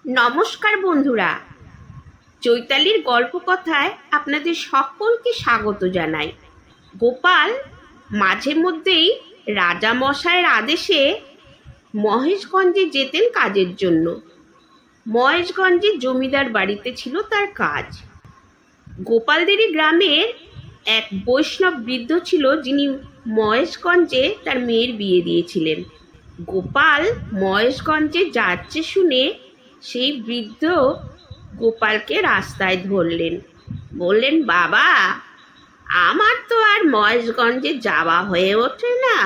নমস্কার বন্ধুরা, চৈতালির গল্প কথায় আপনাদের সকলকে স্বাগত জানাই। গোপাল মাঝে মধ্যেই রাজামশাইয়ের আদেশে মহেশগঞ্জে যেতেন কাজের জন্য। মহেশগঞ্জে জমিদার বাড়িতে ছিল তার কাজ। গোপালদেরই গ্রামের এক বৈষ্ণব বৃদ্ধ ছিল, যিনি মহেশগঞ্জে তার মেয়ের বিয়ে দিয়েছিলেন। গোপাল মহেশগঞ্জে যাচ্ছে শুনে সেই বৃদ্ধ গোপালকে রাস্তায় ধরলেন। বললেন, বাবা, আমার তো আর মহেশগঞ্জে যাওয়া হয়ে ওঠে না।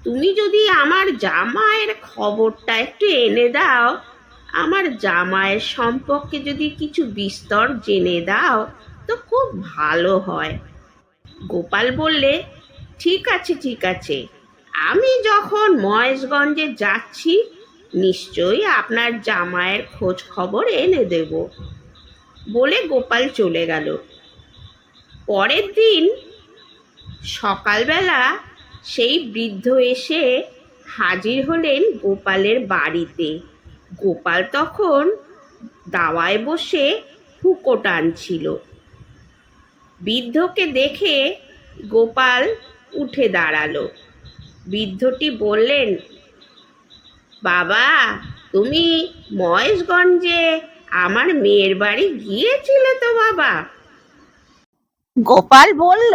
তুমি যদি আমার জামাইয়ের খবরটা একটু এনে দাও, আমার জামাইয়ের সম্পর্কে যদি কিছু বিস্তর জেনে দাও তো খুব ভালো হয়। গোপাল বললে, ঠিক আছে ঠিক আছে, আমি যখন মহেশগঞ্জে যাচ্ছি নিশ্চয়ই আপনার জামাইয়ের খোঁজ খবর এনে দেব। বলে গোপাল চলে গেল। পরের দিন সকালবেলা সেই বৃদ্ধ এসে হাজির হলেন গোপালের বাড়িতে। গোপাল তখন দাওয়ায় বসে হুঁকো টানছিল। বৃদ্ধকে দেখে গোপাল উঠে দাঁড়ালো। বৃদ্ধটি বললেন, বাবা, তুমি মহেশগঞ্জে আমার মেয়ের বাড়ি গিয়েছিলে তো বাবা? গোপাল বলল,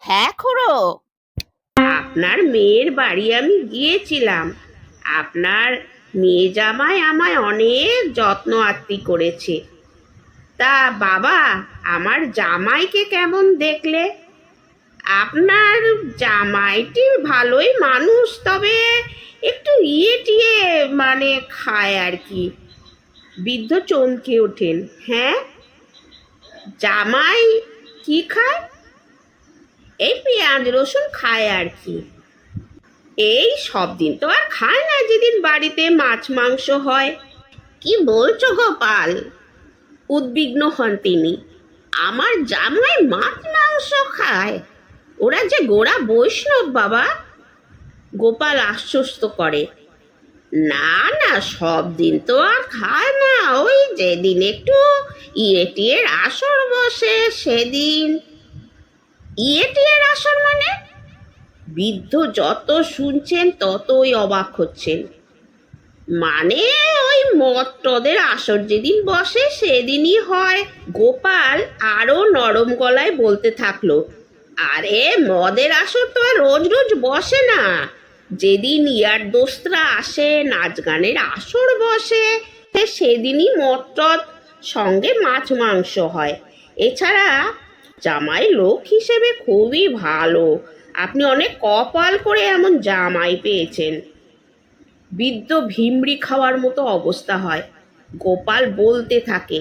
হ্যাঁ খুড়ো। আপনার মেয়ের বাড়ি আমি গিয়েছিলাম। আপনার মেয়ে জামাই আমায় অনেক যত্ন আত্তি করেছে। তা বাবা, আমার জামাইকে কেমন দেখলে? আপনার জামাইটি ভালোই মানুষ, তবে একটু টিয়ে খায় আর কি। বৃদ্ধ চমকে ওঠেন। হ্যাঁ, জামাই কি খায়? এই পেঁয়াজ রসুন খায় আর কি। এই সব দিন তো আর খায় না, যেদিন বাড়িতে মাছ মাংস হয়। কি বলছো গোপাল? উদ্বিগ্ন হন তিনি। আমার জামাই মাছ মাংস খায়? ওরা যে গোড়া বৈষ্ণব বাবা। গোপাল আশ্বস্ত করে, না না, সব দিন তো আর খায় না, ওই যেদিন একটু টিয়ের আসর বসে সেদিন। টিয়ের আসর মানে? বৃদ্ধ যত শুনছেন ততই অবাক হচ্ছেন। মানে ওই মদ টদের আসর যেদিন বসে সেদিনই হয়। গোপাল আরো নরম গলায় বলতে থাকলো, আরে মদের আসর তো আর রোজ রোজ বসে না। যেদিন ইয়ার দোস্তরা আসে, নাচ গানের আসর বসে, সেদিনই মদ টদ সঙ্গে মাছ মাংস হয়। এছাড়া জামাই লোক হিসেবে খুবই ভালো। আপনি অনেক কপাল করে এমন জামাই পেয়েছেন। বৃদ্ধ ভিমড়ি খাওয়ার মতো অবস্থা হয়। গোপাল বলতে থাকে,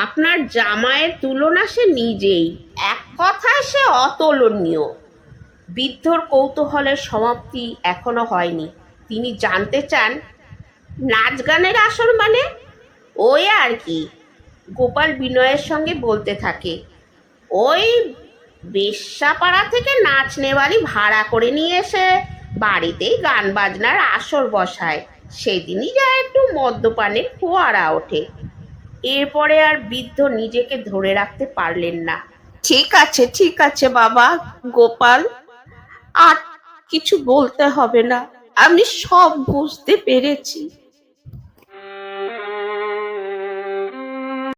আপনার জামাইয়ের তুলনা সে নিজেই, এক কথায় সে অতুলনীয়। বৃদ্ধর কৌতূহলের সমাপ্তি এখনো হয়নি। তিনি জানতে চান, নাচ গানের আসর মানে? ওই আর কি। গোপাল বিনয়ের সঙ্গে বলতে থাকে, ওই বেশ্যাপাড়া থেকে নাচ নেওয়ালি ভাড়া করে নিয়ে এসে বাড়িতেই গান বাজনার আসর বসায়। সেদিনই যা একটু মদ্যপানের ফোয়ারা ওঠে। এরপরে আর বৃদ্ধ নিজেকে ধরে রাখতে পারলেন না। ঠিক আছে ঠিক আছে বাবা গোপাল, আর কিছু বলতে হবে না, আমি সব বুঝতে পেরেছি।